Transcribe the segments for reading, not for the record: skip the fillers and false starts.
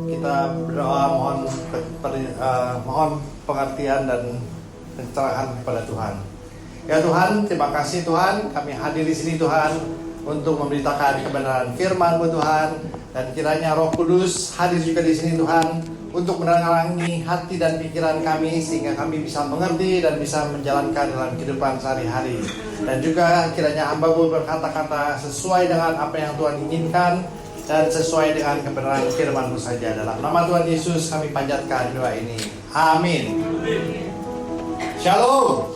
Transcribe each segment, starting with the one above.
kita berdoa mohon pengertian dan pencerahan kepada Tuhan. Ya Tuhan, terima kasih Tuhan, kami hadir di sini Tuhan untuk memberitakan kebenaran firman-Mu Tuhan, dan kiranya Roh Kudus hadir juga di sini Tuhan untuk menerangi hati dan pikiran kami sehingga kami bisa mengerti dan bisa menjalankan dalam kehidupan sehari-hari. Dan juga kiranya hamba-Mu berkata-kata sesuai dengan apa yang Tuhan inginkan dan sesuai dengan kebenaran firman-Mu saja. Dalam nama Tuhan Yesus kami panjatkan doa ini. Amin. Shalom.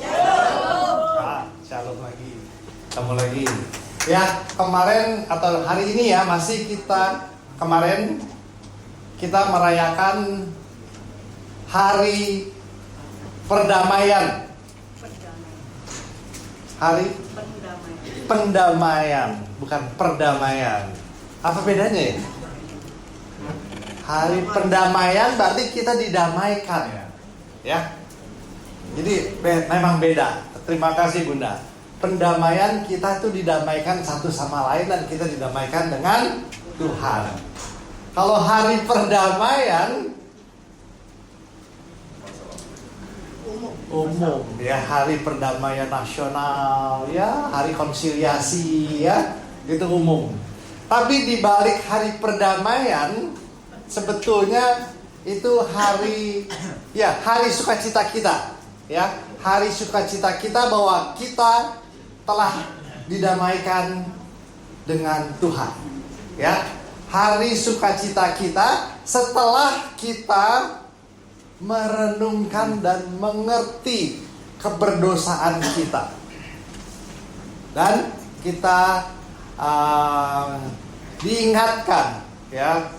Shalom lagi. Ketemu lagi. Ya, kemarin atau hari ini ya kemarin kita merayakan Hari Perdamaian. Hari Pendamaian, bukan perdamaian. Apa bedanya ya? Hari Pendamaian berarti kita didamaikan ya. Jadi memang beda. Terima kasih Bunda. Pendamaian kita tuh didamaikan satu sama lain dan kita didamaikan dengan Tuhan. Kalau hari perdamaian umum ya, hari perdamaian nasional ya, hari konsiliasi ya, itu umum. Tapi di balik hari perdamaian sebetulnya itu hari sukacita kita ya, hari sukacita kita bahwa kita telah didamaikan dengan Tuhan ya. Hari sukacita kita setelah kita merenungkan dan mengerti keberdosaan kita, dan kita diingatkan ya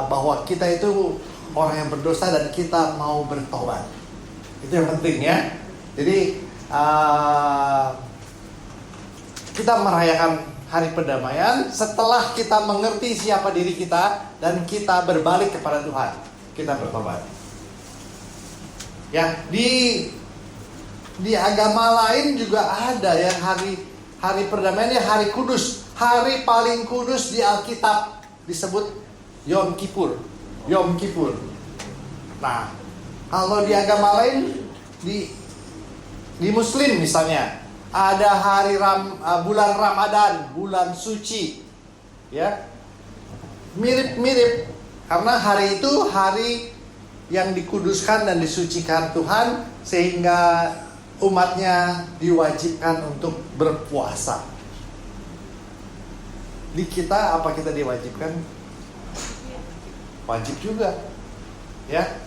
bahwa kita itu orang yang berdosa dan kita mau bertobat. Itu yang penting ya. Jadi kita merayakan Hari Perdamaian setelah kita mengerti siapa diri kita dan kita berbalik kepada Tuhan. Kita bertobat. Ya, di agama lain juga ada ya hari perdamaian ya, hari kudus. Hari paling kudus di Alkitab disebut Yom Kippur. Yom Kippur. Nah, kalau di agama lain di Muslim misalnya ada hari bulan Ramadan, bulan suci, ya, mirip-mirip karena hari itu hari yang dikuduskan dan disucikan Tuhan sehingga umatnya diwajibkan untuk berpuasa. Di kita apa kita diwajibkan? Wajib juga, ya.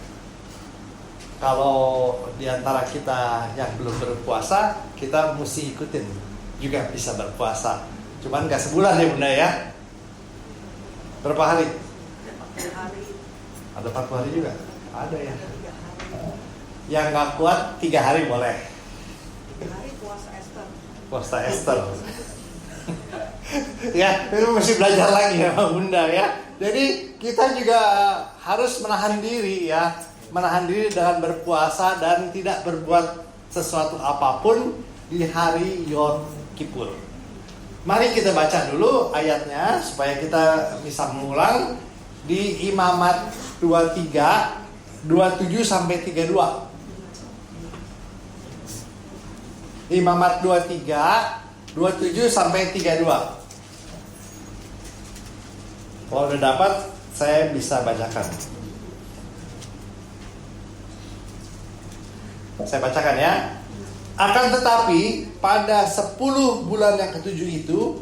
Kalau di antara kita yang belum berpuasa, kita mesti ikutin juga bisa berpuasa. Cuman gak sebulan ya Bunda ya. Berapa hari? 40 hari. Ada 40 hari juga? Ada ya. Yang gak kuat 3 hari boleh. 3 hari puasa Esther. Puasa Esther. Ya, itu mesti belajar lagi ya Bunda ya. Jadi kita juga harus menahan diri ya. Menahan diri dengan berpuasa dan tidak berbuat sesuatu apapun di hari Yom Kippur. Mari kita baca dulu ayatnya supaya kita bisa mengulang di Imamat 23 27 sampai 32. Imamat 23 27 sampai 32. Kalau udah dapat saya bisa bacakan. Saya bacakan ya. Akan tetapi pada 10 bulan yang ketujuh itu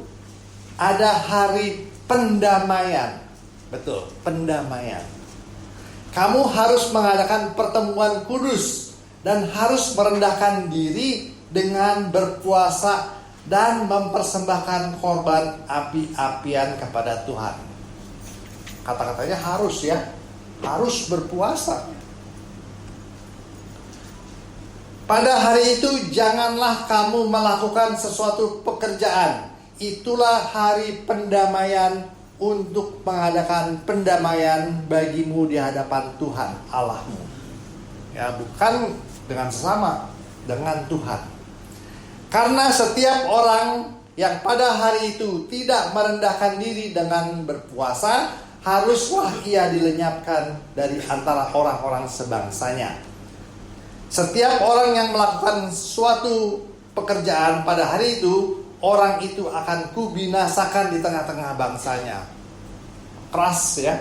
ada hari pendamaian. Betul, pendamaian. Kamu harus mengadakan pertemuan kudus dan harus merendahkan diri dengan berpuasa dan mempersembahkan korban api-apian kepada Tuhan. Kata-katanya harus ya, harus berpuasa. Pada hari itu janganlah kamu melakukan sesuatu pekerjaan. Itulah hari pendamaian untuk mengadakan pendamaian bagimu di hadapan Tuhan Allahmu. Ya, bukan dengan sesama, dengan Tuhan. Karena setiap orang yang pada hari itu tidak merendahkan diri dengan berpuasa haruslah ia dilenyapkan dari antara orang-orang sebangsanya. Setiap orang yang melakukan suatu pekerjaan pada hari itu, orang itu akan kubinasakan di tengah-tengah bangsanya. Keras ya.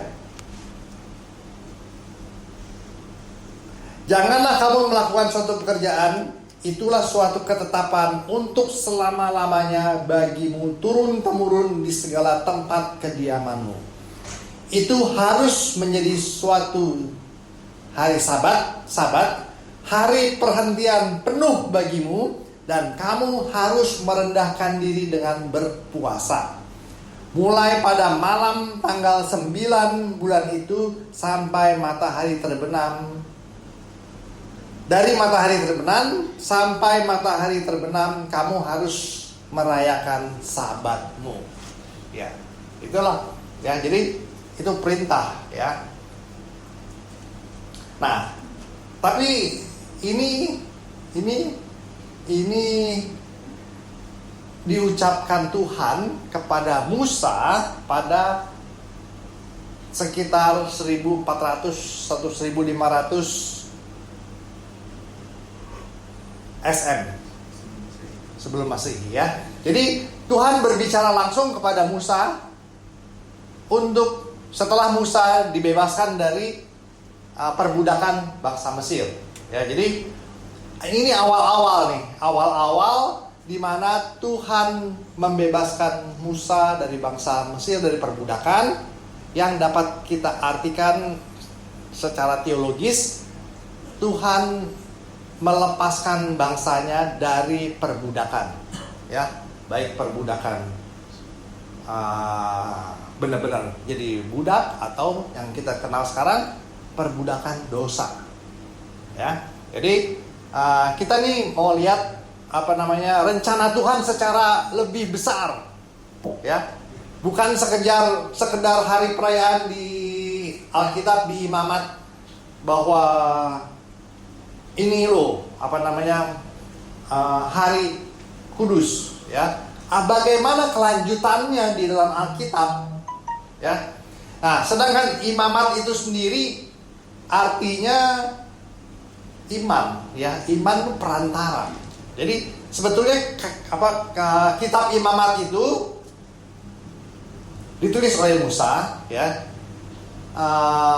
Janganlah kamu melakukan suatu pekerjaan, itulah suatu ketetapan untuk selama-lamanya bagimu turun-temurun di segala tempat kediamanmu. Itu harus menjadi suatu hari sabat, hari perhentian penuh bagimu, dan kamu harus merendahkan diri dengan berpuasa. Mulai pada malam tanggal 9 bulan itu sampai matahari terbenam. Dari matahari terbenam sampai matahari terbenam, kamu harus merayakan sabatmu. Ya, itulah. Ya, jadi itu perintah ya. Nah, tapi ini diucapkan Tuhan kepada Musa pada sekitar 1400-1500 SM sebelum Masehi ya. Jadi Tuhan berbicara langsung kepada Musa untuk setelah Musa dibebaskan dari perbudakan bangsa Mesir. Ya, jadi ini awal-awal di mana Tuhan membebaskan Musa dari bangsa Mesir dari perbudakan, yang dapat kita artikan secara teologis, Tuhan melepaskan bangsanya dari perbudakan, ya, baik perbudakan benar-benar jadi budak atau yang kita kenal sekarang perbudakan dosa, ya. Jadi kita nih mau lihat rencana Tuhan secara lebih besar, ya, bukan sekedar hari perayaan di Alkitab di Imamat bahwa ini loh hari kudus, ya. Bagaimana kelanjutannya di dalam Alkitab, ya. Nah, sedangkan Imamat itu sendiri artinya iman, ya, iman itu perantara. Jadi sebetulnya kitab Imamat itu ditulis oleh Musa, ya.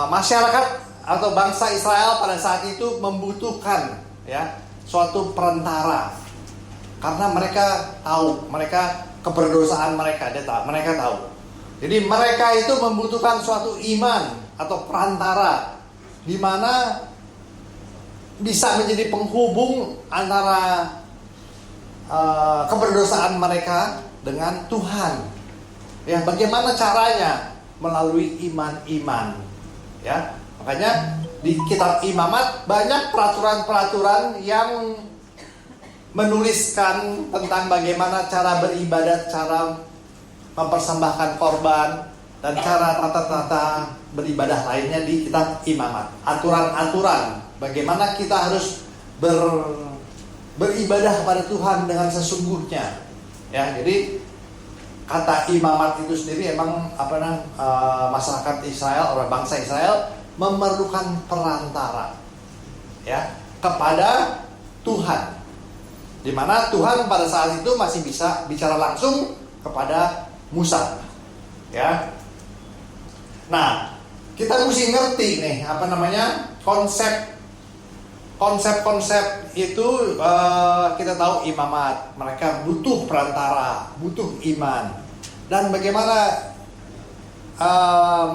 Masyarakat atau bangsa Israel pada saat itu membutuhkan, ya, suatu perantara, karena mereka tahu keberdosaan mereka tahu. Jadi mereka itu membutuhkan suatu iman atau perantara di mana bisa menjadi penghubung antara keberdosaan mereka dengan Tuhan. Ya, bagaimana caranya? Melalui iman, ya. Makanya di kitab Imamat banyak peraturan-peraturan yang menuliskan tentang bagaimana cara beribadat, cara mempersembahkan korban, dan cara tata-tata beribadah lainnya di kitab Imamat. Aturan-aturan bagaimana kita harus beribadah kepada Tuhan dengan sesungguhnya. Ya, jadi kata Imamat itu sendiri emang masyarakat Israel, orang bangsa Israel memerlukan perantara, ya, kepada Tuhan, di mana Tuhan pada saat itu masih bisa bicara langsung kepada Musa, ya. Nah, kita mesti ngerti nih konsep itu. Kita tahu Imamat, mereka butuh perantara, butuh iman, dan bagaimana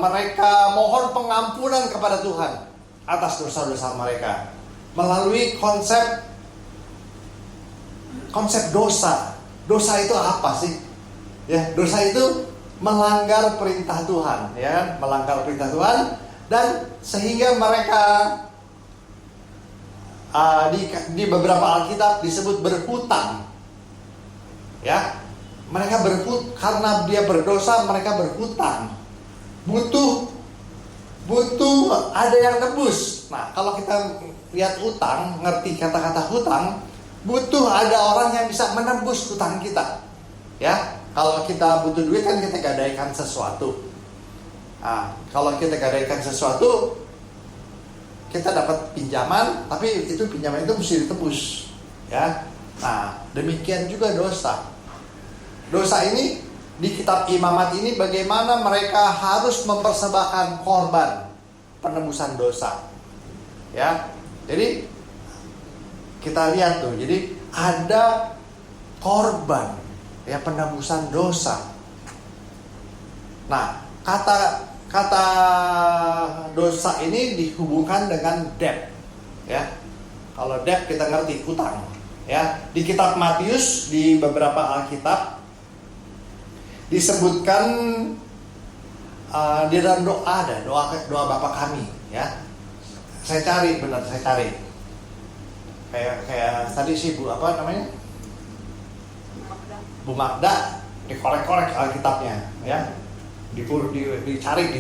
mereka mohon pengampunan kepada Tuhan atas dosa-dosa mereka melalui konsep dosa. Dosa itu apa sih? Ya, dosa itu melanggar perintah Tuhan, ya, melanggar perintah Tuhan, dan sehingga mereka di beberapa Alkitab disebut berhutang, ya. Mereka karena dia berdosa, mereka berhutang. Butuh ada yang nebus. Nah, kalau kita lihat utang, ngerti kata-kata hutang, butuh ada orang yang bisa menebus hutang kita. Ya, kalau kita butuh duit kan kita gadaikan sesuatu. Nah, kalau kita gadaikan sesuatu, kita dapat pinjaman, tapi itu pinjaman itu mesti ditebus, ya. Nah, demikian juga dosa. Dosa ini di kitab Imamat ini bagaimana mereka harus mempersembahkan korban penebusan dosa, ya. Jadi kita lihat tuh, jadi ada korban, ya, penebusan dosa. Nah, kata dosa ini dihubungkan dengan debt, ya. Kalau debt kita ngerti, utang, ya. Di kitab Matius di beberapa Alkitab disebutkan di dalam doa ada doa Bapa kami, ya. Saya cari kayak tadi sih Bu apa namanya, Bu Magda, dikorek-korek Alkitabnya, ya. Dicari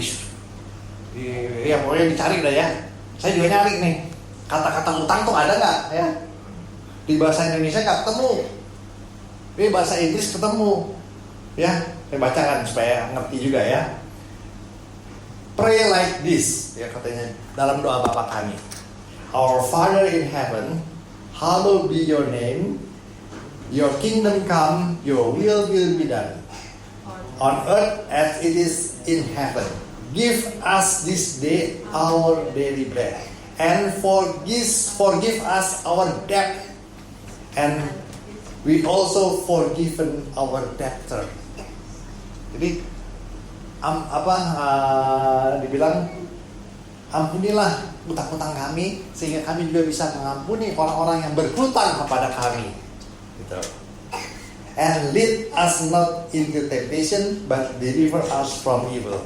ya pokoknya dicari dah, ya. Saya juga nyari nih kata-kata utang tuh ada nggak, ya. Di bahasa Indonesia nggak ketemu, di bahasa Inggris ketemu, ya. Saya bacakan supaya ngerti juga, ya. Pray like this, ya, katanya dalam doa Bapa kami. Our Father in heaven, hallowed be your name, your kingdom come, your will be done on earth as it is in heaven. Give us this day our daily bread, and forgive us our debt, and we also forgiven our debtor. Jadi dibilang ampunilah utang-utang kami sehingga kami juga bisa mengampuni orang-orang yang berhutang kepada kami. Gitu. And lead us not into temptation, but deliver us from evil.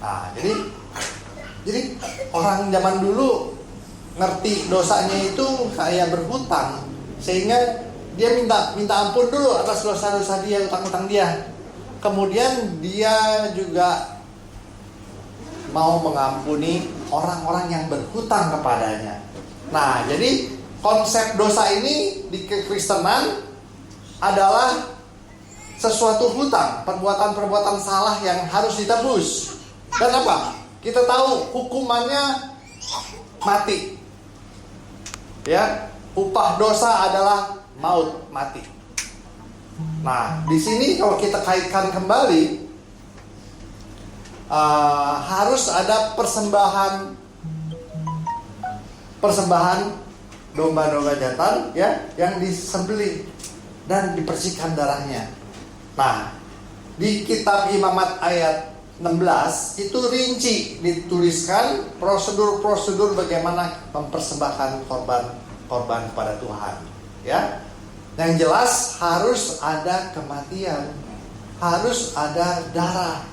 Nah, jadi orang zaman dulu ngerti dosanya itu kayak berhutang, sehingga dia minta ampun dulu atas dosa-dosa dia, utang-utang dia. Kemudian dia juga mau mengampuni orang-orang yang berhutang kepadanya. Nah, jadi konsep dosa ini di kekristenan adalah sesuatu hutang, perbuatan-perbuatan salah yang harus ditebus. Dan apa? Kita tahu hukumannya mati. Ya, upah dosa adalah maut, mati. Nah, di sini kalau kita kaitkan kembali, harus ada persembahan domba-domba jantan, ya, yang disembelih dan dibersihkan darahnya. Nah, di kitab Imamat ayat 16 itu rinci dituliskan prosedur-prosedur bagaimana mempersembahkan korban kepada Tuhan, ya. Yang jelas harus ada kematian, harus ada darah.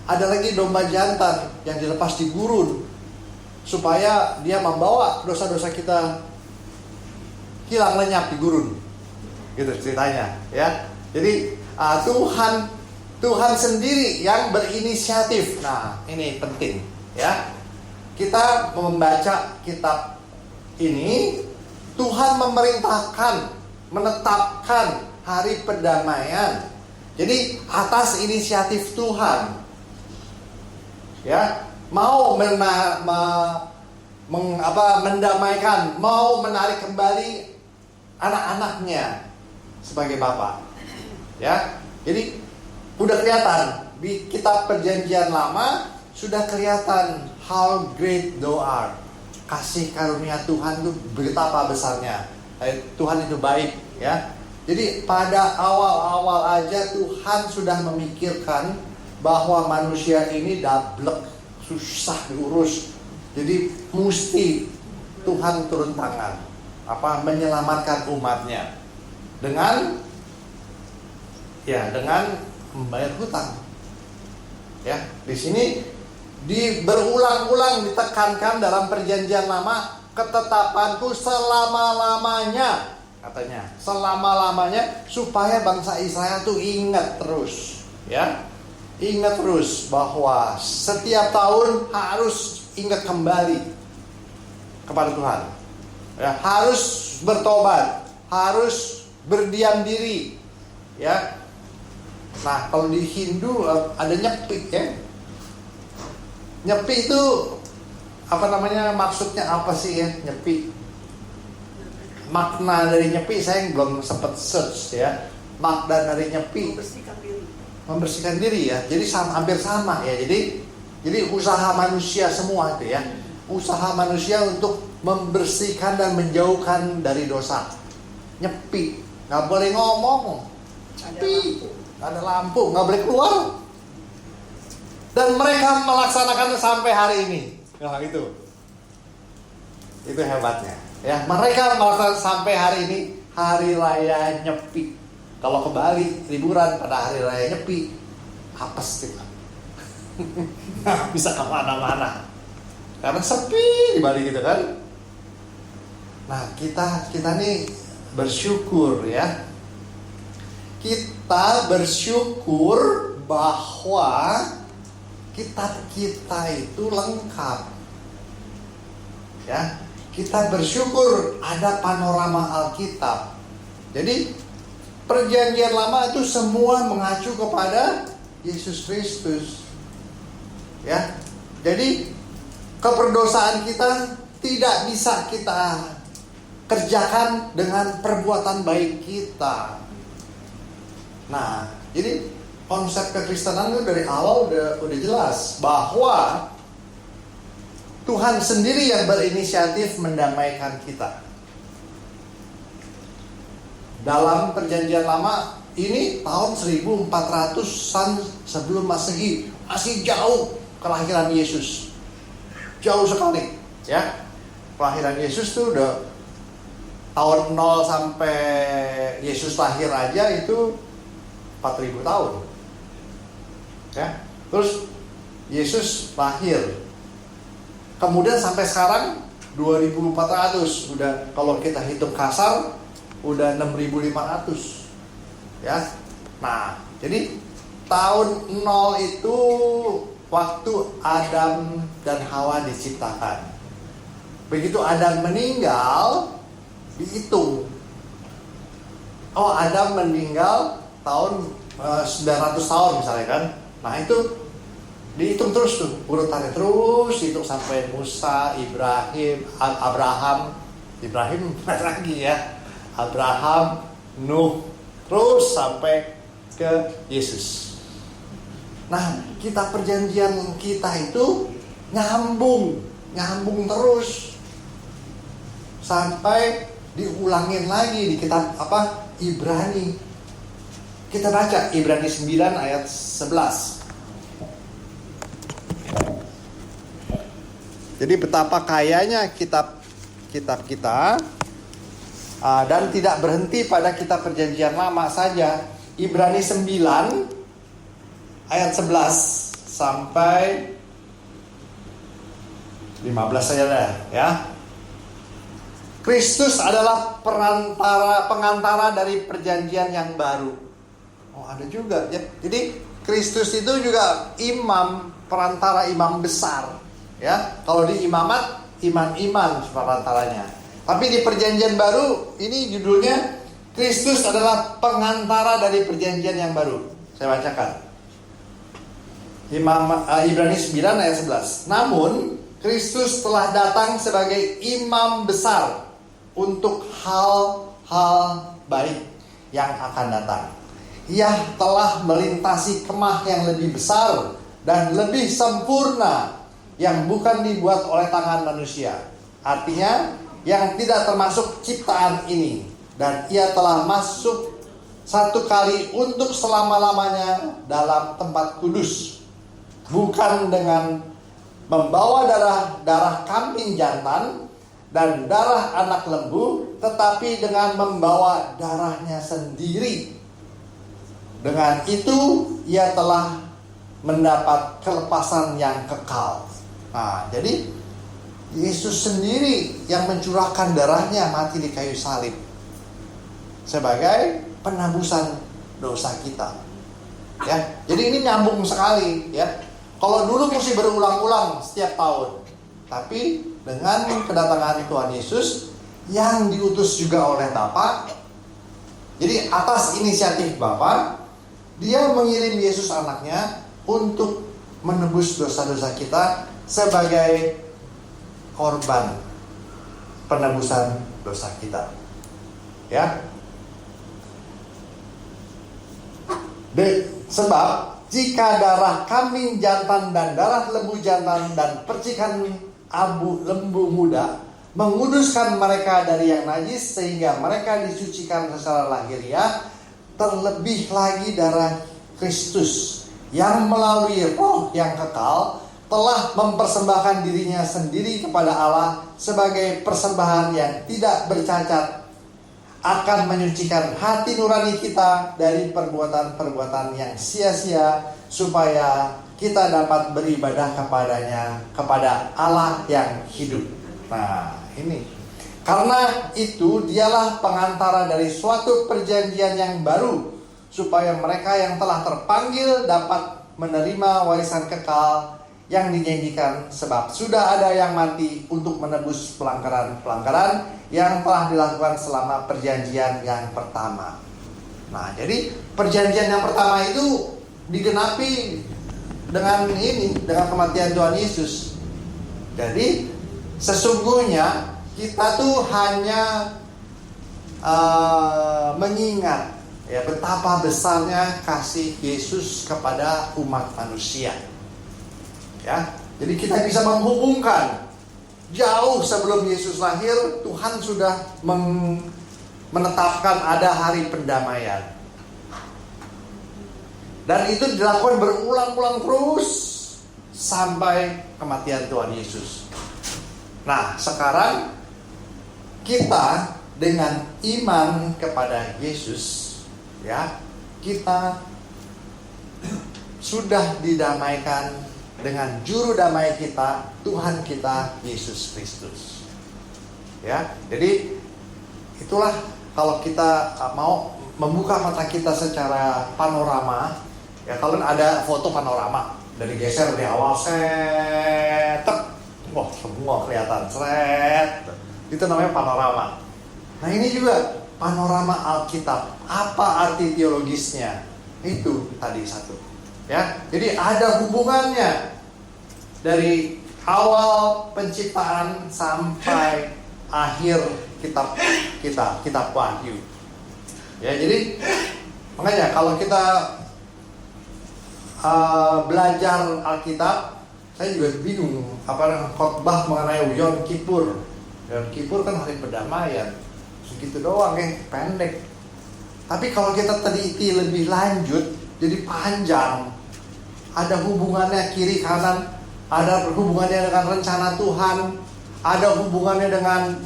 Ada lagi domba jantan yang dilepas di gurun supaya dia membawa dosa-dosa kita hilang lenyap di gurun. Gitu ceritanya, ya. Jadi Tuhan sendiri yang berinisiatif. Nah, ini penting, ya. Kita membaca kitab ini, Tuhan menetapkan hari perdamaian. Jadi atas inisiatif Tuhan, ya, mau mendamaikan, mau menarik kembali anak-anaknya sebagai Bapa, ya. Jadi udah kelihatan di kitab Perjanjian Lama, sudah kelihatan how great thou art. Kasih karunia Tuhan itu betapa besarnya. Tuhan itu baik, ya. Jadi pada awal-awal aja Tuhan sudah memikirkan bahwa manusia ini dablek, susah diurus. Jadi mesti Tuhan turun tangan, menyelamatkan umatnya dengan membayar hutang. Ya, di sini berulang-ulang ditekankan dalam Perjanjian Lama, ketetapanku selama-lamanya, katanya, selama-lamanya, supaya bangsa Israel tuh ingat terus, ya. Ingat terus bahwa setiap tahun harus ingat kembali kepada Tuhan, ya, harus bertobat, harus berdiam diri, ya. Nah, kalau di Hindu ada nyepik, ya. Nyepi itu apa namanya, maksudnya apa sih ya nyepi? Makna dari nyepi saya belum sempat search ya. Makna dari nyepi Membersihkan diri. membersihkan diri ya. Jadi hampir sama ya. Jadi usaha manusia semua itu ya. Usaha manusia untuk membersihkan dan menjauhkan dari dosa. Nyepi, nggak boleh ngomong. Nyepi, ada lampu, nggak boleh keluar. Dan mereka melaksanakannya sampai hari ini. Nah itu hebatnya. Ya, mereka melaksanakan sampai hari ini hari raya Nyepi. Kalau ke Bali liburan pada hari raya Nyepi, apes kita. Nggak bisa kemana-mana karena sepi di Bali gitu kan. Nah kita nih bersyukur ya. Kita bersyukur bahwa kita itu lengkap. Ya, kita bersyukur ada panorama Alkitab. Jadi perjanjian lama itu semua mengacu kepada Yesus Kristus. Ya. Jadi keperdosaan kita tidak bisa kita kerjakan dengan perbuatan baik kita. Nah, jadi konsep kekristenan itu dari awal udah jelas bahwa Tuhan sendiri yang berinisiatif mendamaikan kita. Dalam perjanjian lama ini tahun 1400-an sebelum Masehi, masih jauh kelahiran Yesus. Jauh sekali, ya. Kelahiran Yesus tuh udah tahun 0 sampai Yesus lahir aja itu 4000 tahun. Ya. Terus Yesus lahir. Kemudian sampai sekarang 2400, udah kalau kita hitung kasar udah 6500. Ya. Nah, jadi tahun 0 itu waktu Adam dan Hawa diciptakan. Begitu Adam meninggal, dihitung. Oh, Adam meninggal tahun 900 tahun misalnya kan. Nah, itu dihitung terus tuh, urutannya terus dihitung sampai Musa, Abraham lagi ya. Abraham, Nuh, terus sampai ke Yesus. Nah, kita perjanjian kita itu nyambung terus sampai diulangin lagi di kitab Ibrani. Kita baca Ibrani 9 ayat 11. Jadi betapa kayanya kitab kita dan tidak berhenti pada kitab perjanjian lama saja. Ibrani 9 ayat 11 sampai 15 saja dah, ya. Kristus adalah pengantara dari perjanjian yang baru. Oh, ada juga ya. Jadi Kristus itu juga perantara imam besar, ya. Kalau di imamat iman perantaranya. Tapi di perjanjian baru ini judulnya Kristus adalah pengantara dari perjanjian yang baru. Saya bacakan. Ibrani 9 ayat 11. Namun Kristus telah datang sebagai imam besar untuk hal-hal baik yang akan datang. Ia telah melintasi kemah yang lebih besar dan lebih sempurna yang bukan dibuat oleh tangan manusia. Artinya yang tidak termasuk ciptaan ini. Dan ia telah masuk satu kali untuk selama-lamanya dalam tempat kudus. Bukan dengan membawa darah kambing jantan dan darah anak lembu, tetapi dengan membawa darahnya sendiri. Dengan itu ia telah mendapat kelepasan yang kekal. Nah, jadi Yesus sendiri yang mencurahkan darahnya mati di kayu salib sebagai penebusan dosa kita. Ya, jadi ini nyambung sekali, ya. Kalau dulu mesti berulang-ulang setiap tahun, tapi dengan kedatangan Tuhan Yesus yang diutus juga oleh Bapa, jadi atas inisiatif Bapa, Dia mengirim Yesus anaknya untuk menebus dosa-dosa kita sebagai korban penebusan dosa kita. Ya. Sebab jika darah kambing jantan dan darah lembu jantan dan percikan abu lembu muda menguduskan mereka dari yang najis sehingga mereka disucikan secara lahiriah, terlebih lagi darah Kristus yang melalui Roh yang kekal telah mempersembahkan dirinya sendiri kepada Allah sebagai persembahan yang tidak bercacat, akan menyucikan hati nurani kita dari perbuatan-perbuatan yang sia-sia, supaya kita dapat beribadah kepadanya, kepada Allah yang hidup. Nah, ini karena itu dialah pengantara dari suatu perjanjian yang baru, supaya mereka yang telah terpanggil dapat menerima warisan kekal yang dijanjikan, sebab sudah ada yang mati untuk menebus pelanggaran-pelanggaran yang telah dilakukan selama perjanjian yang pertama. Nah, jadi perjanjian yang pertama itu digenapi dengan kematian Tuhan Yesus. Jadi sesungguhnya kita tuh hanya mengingat ya betapa besarnya kasih Yesus kepada umat manusia. Ya, jadi kita bisa menghubungkan jauh sebelum Yesus lahir, Tuhan sudah menetapkan ada hari pendamaian. Dan itu dilakukan berulang-ulang terus sampai kematian Tuhan Yesus. Nah, sekarang kita dengan iman kepada Yesus, ya, kita sudah didamaikan dengan juru damai kita, Tuhan kita Yesus Kristus. Ya, jadi itulah kalau kita mau membuka mata kita secara panorama. Ya, kalau ada foto panorama dari geser dari awal set, wah semua kelihatan set. Itu namanya panorama. Nah, ini juga panorama Alkitab. Apa arti teologisnya? Itu tadi satu. Ya, jadi ada hubungannya dari awal penciptaan sampai akhir kitab Wahyu. Ya, jadi makanya kalau kita belajar Alkitab, saya juga bingung khotbah mengenai Yom Kippur. Yom Kippur kan hari pendamaian, segitu doang pendek. Tapi kalau kita teliti lebih lanjut, jadi panjang. Ada hubungannya kiri kanan, ada hubungannya dengan rencana Tuhan, ada hubungannya dengan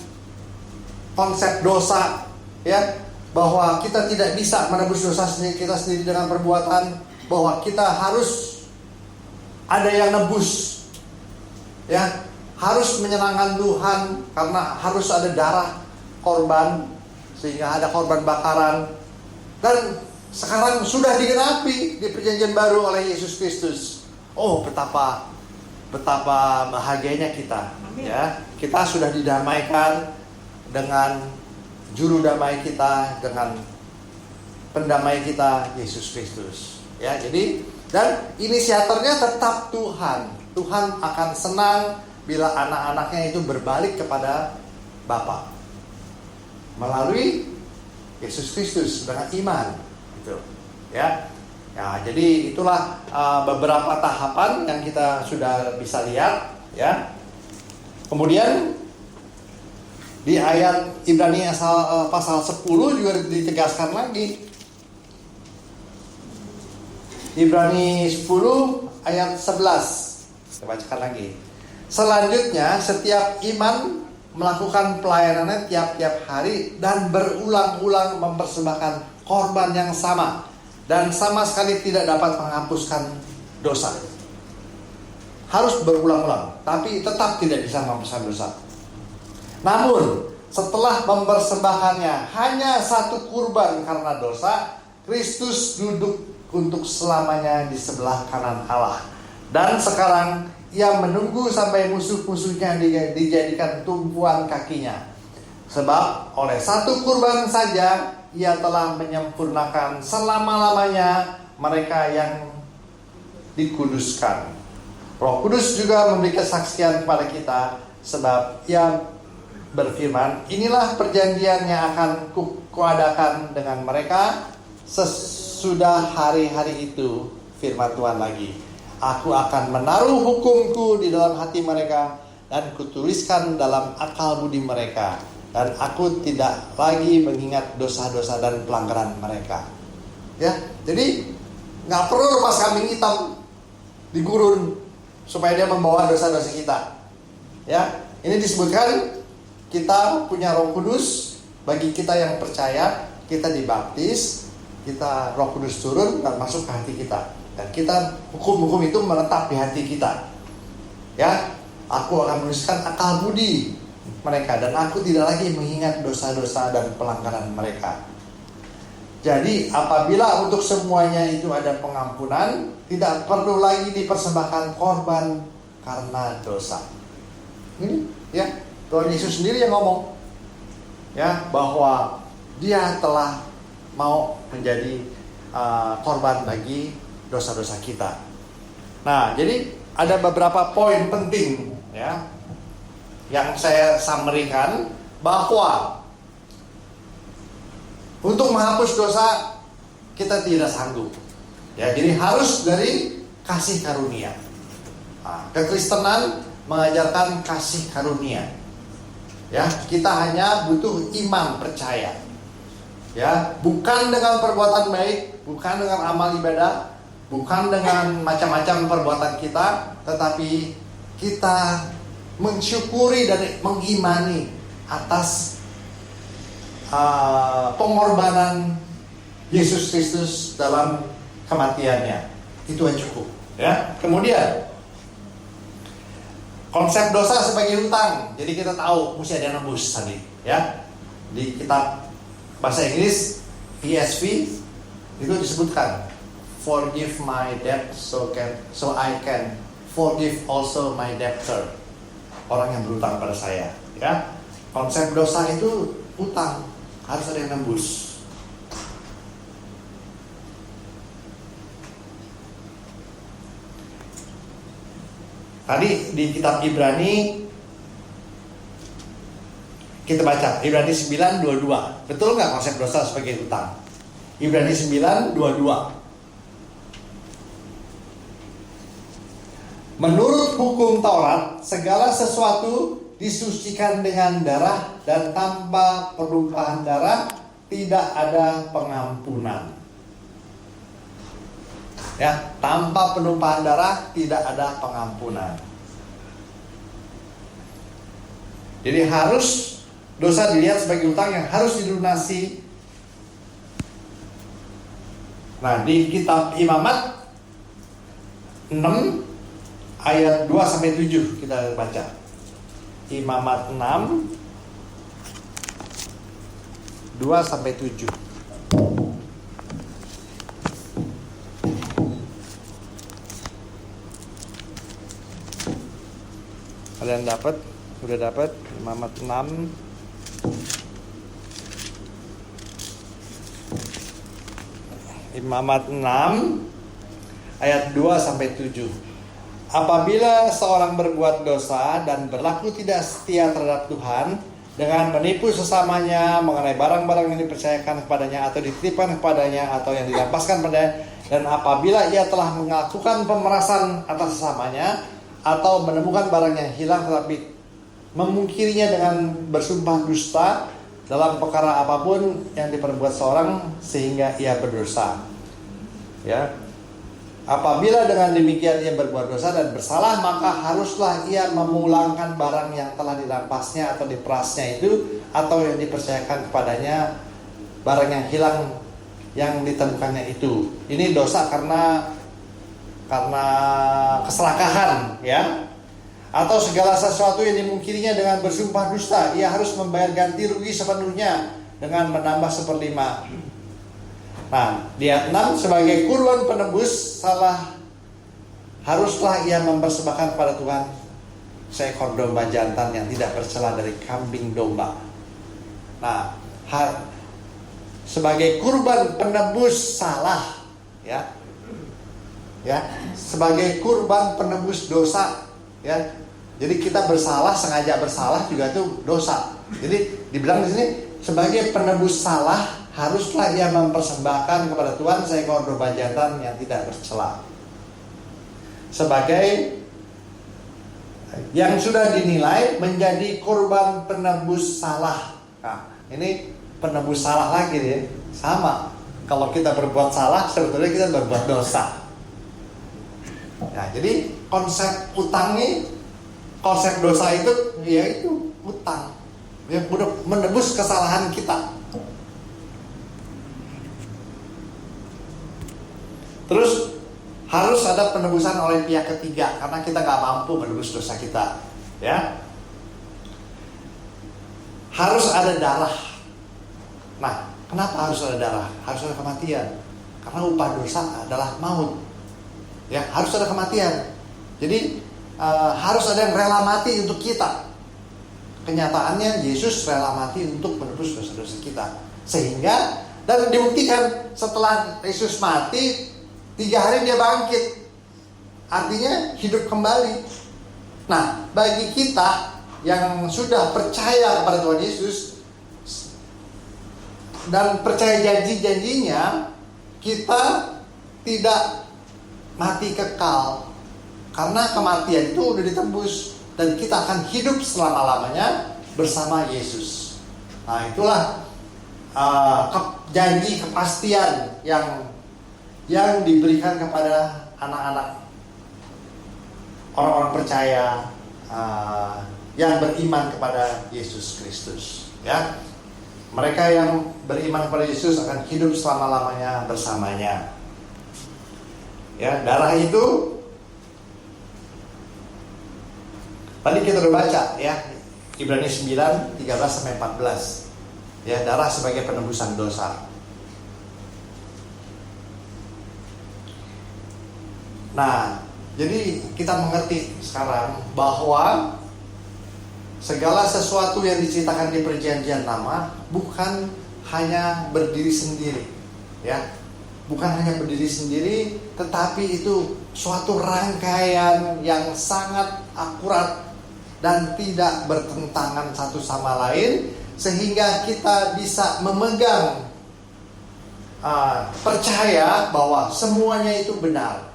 konsep dosa, ya, bahwa kita tidak bisa menebus dosa kita sendiri dengan perbuatan, bahwa kita harus ada yang nebus, ya, harus menyenangkan Tuhan karena harus ada darah korban sehingga ada korban bakaran. Dan sekarang sudah digenapi di perjanjian baru oleh Yesus Kristus. Oh, betapa bahagianya kita. Amin. Ya, kita sudah didamaikan dengan juru damai kita, dengan pendamai kita Yesus Kristus. Ya, jadi dan inisiatornya tetap Tuhan. Tuhan akan senang bila anak-anaknya itu berbalik kepada Bapa melalui Yesus Kristus dengan iman, gitu. Ya, ya, jadi itulah beberapa tahapan yang kita sudah bisa lihat, ya. Kemudian di ayat Ibrani pasal 10 juga ditegaskan lagi. Ibrani 10 ayat 11. Kita bacakan lagi. Selanjutnya, setiap iman melakukan pelayanannya tiap-tiap hari dan berulang-ulang mempersembahkan korban yang sama dan sama sekali tidak dapat menghapuskan dosa. Harus berulang-ulang, tapi tetap tidak bisa menghapuskan dosa. Namun, setelah mempersembahkannya hanya satu kurban karena dosa, Kristus duduk untuk selamanya di sebelah kanan Allah. Dan sekarang ia menunggu sampai musuh-musuhnya dijadikan tumpuan kakinya. Sebab oleh satu kurban saja ia telah menyempurnakan selama-lamanya mereka yang dikuduskan. Roh Kudus juga memberi kesaksian kepada kita, sebab Ia berfirman, inilah perjanjian yang akan kuadakan dengan mereka sesudah hari-hari itu, firman Tuhan lagi. Aku akan menaruh hukumku di dalam hati mereka dan kutuliskan dalam akal budi mereka, dan aku tidak lagi mengingat dosa-dosa dan pelanggaran mereka. Ya, jadi nggak perlu lepas kambing hitam di gurun supaya dia membawa dosa-dosa kita. Ya, ini disebutkan kita punya Roh Kudus. Bagi kita yang percaya, kita dibaptis, kita Roh Kudus turun dan masuk ke hati kita, dan kita hukum-hukum itu menetap di hati kita. Ya, aku akan menuliskan akal budi mereka, dan aku tidak lagi mengingat dosa-dosa dan pelanggaran mereka. Jadi apabila untuk semuanya itu ada pengampunan, tidak perlu lagi dipersembahkan korban karena dosa. Ini ya, Tuhan Yesus sendiri yang ngomong, ya, bahwa Dia telah mau menjadi korban bagi dosa-dosa kita. Nah, jadi ada beberapa poin penting, ya, yang saya summary-kan, bahwa untuk menghapus dosa kita tidak sanggup. Ya, jadi harus dari kasih karunia. Nah, kekristenan mengajarkan kasih karunia. Ya, kita hanya butuh iman, percaya. Ya, bukan dengan perbuatan baik, bukan dengan amal ibadah, bukan dengan macam-macam perbuatan kita, tetapi kita mensyukuri dan mengimani atas pengorbanan Yesus Kristus dalam kematiannya. Itu yang cukup. Ya, kemudian konsep dosa sebagai hutang. Jadi kita tahu mesti ada nebus tadi. Ya, di kitab bahasa Inggris ESV itu disebutkan, forgive my debt so I can forgive also my debtor. Orang yang berutang pada saya. Ya, konsep dosa itu hutang, harus ada yang nembus. Tadi di kitab Ibrani kita baca Ibrani 9:22. Betul nggak konsep dosa sebagai hutang? Ibrani 9:22. Menurut hukum Taurat, segala sesuatu disucikan dengan darah, dan tanpa penumpahan darah tidak ada pengampunan. Ya, tanpa penumpahan darah tidak ada pengampunan. Jadi harus dosa dilihat sebagai hutang yang harus dilunasi. Nah, di kitab Imamat 6 ayat 2-7 kita baca. Imamat 6 2-7. Kalian dapat? Sudah dapat? Imamat 6 Imamat 6 ayat 2-7. Apabila seorang berbuat dosa dan berlaku tidak setia terhadap Tuhan dengan menipu sesamanya mengenai barang-barang yang dipercayakan kepadanya atau dititipkan kepadanya atau yang dilampaskan padanya, dan apabila ia telah melakukan pemerasan atas sesamanya atau menemukan barang yang hilang tetapi memungkirinya dengan bersumpah dusta dalam perkara apapun yang diperbuat seorang sehingga ia berdosa. Ya. Apabila dengan demikian ia berbuat dosa dan bersalah, maka haruslah ia memulangkan barang yang telah dirampasnya atau diperasnya itu, atau yang dipercayakan kepadanya, barang yang hilang yang ditemukannya itu. Ini dosa karena keserakahan, ya. Atau segala sesuatu yang dimungkirinya dengan bersumpah dusta, ia harus membayar ganti rugi sepenuhnya dengan menambah 1/5. Nah, di ayat 6, sebagai kurban penebus salah, haruslah ia mempersembahkan kepada Tuhan seekor domba jantan yang tidak bercela dari kambing domba. Nah, sebagai kurban penebus salah, ya, ya, sebagai kurban penebus dosa, ya. Jadi kita bersalah, sengaja bersalah juga itu dosa. Jadi dibilang di sini sebagai penebus salah haruslah ia mempersembahkan kepada Tuhan seekor domba jantan yang tidak bercela. Sebagai yang sudah dinilai menjadi korban penebus salah. Nah, ini penebus salah lagi ya. Sama. Kalau kita berbuat salah, sebetulnya kita berbuat dosa. Nah, jadi konsep utang ini, konsep dosa itu yaitu utang. Yang udah menebus kesalahan kita. Terus harus ada penebusan oleh pihak ketiga karena kita nggak mampu menebus dosa kita, ya. Harus ada darah. Nah, kenapa harus ada darah? Harus ada kematian. Karena upah dosa adalah maut. Ya, harus ada kematian. Jadi harus ada yang rela mati untuk kita. Kenyataannya Yesus rela mati untuk menebus dosa-dosa kita. Sehingga dan dibuktikan setelah Yesus mati 3 hari dia bangkit. Artinya hidup kembali. Nah, bagi kita yang sudah percaya kepada Tuhan Yesus dan percaya janji-janjinya, kita tidak mati kekal. Karena kematian itu udah ditebus dan kita akan hidup selama-lamanya bersama Yesus. Nah, itulah janji kepastian yang diberikan kepada anak-anak orang-orang percaya yang beriman kepada Yesus Kristus, ya. Mereka yang beriman kepada Yesus akan hidup selama-lamanya bersamanya. Ya, darah itu tadi kita udah baca, ya, Ibrani 9 13-14. Ya, darah sebagai penebusan dosa. Nah, jadi kita mengerti sekarang bahwa segala sesuatu yang diceritakan di Perjanjian Lama bukan hanya berdiri sendiri, ya, bukan hanya berdiri sendiri, tetapi itu suatu rangkaian yang sangat akurat dan tidak bertentangan satu sama lain, sehingga kita bisa memegang percaya bahwa semuanya itu benar.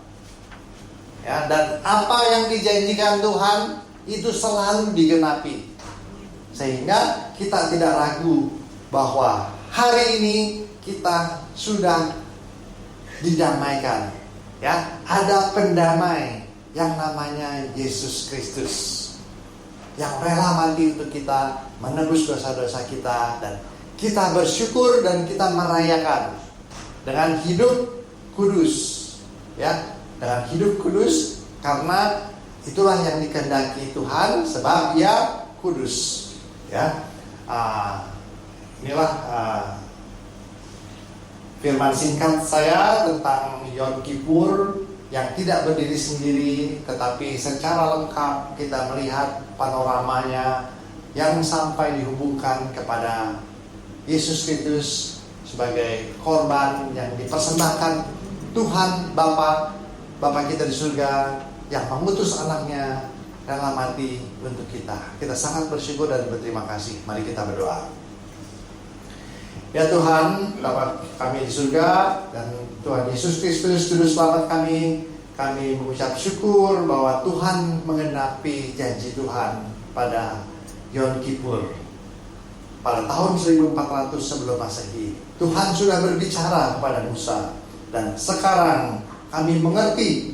Ya, dan apa yang dijanjikan Tuhan itu selalu digenapi. Sehingga kita tidak ragu bahwa hari ini kita sudah didamaikan. Ya, ada pendamai yang namanya Yesus Kristus, yang rela mati untuk kita, menebus dosa-dosa kita, dan kita bersyukur dan kita merayakan dengan hidup kudus, ya. Dengan hidup kudus, karena itulah yang dikehendaki Tuhan, sebab Ia kudus. Ya, inilah firman singkat saya tentang Yom Kippur yang tidak berdiri sendiri, tetapi secara lengkap kita melihat panoramanya yang sampai dihubungkan kepada Yesus Kristus sebagai korban yang dipersembahkan Tuhan Bapa kita di surga yang mengutus anaknya rela mati untuk kita. Kita sangat bersyukur dan berterima kasih. Mari kita berdoa. Ya Tuhan, Bapa kami di surga dan Tuhan Yesus Kristus Juru Selamat kami mengucap syukur bahwa Tuhan menggenapi janji Tuhan pada Yom Kippur. Pada tahun 1400 sebelum Masehi, Tuhan sudah berbicara kepada Musa, dan sekarang kami mengerti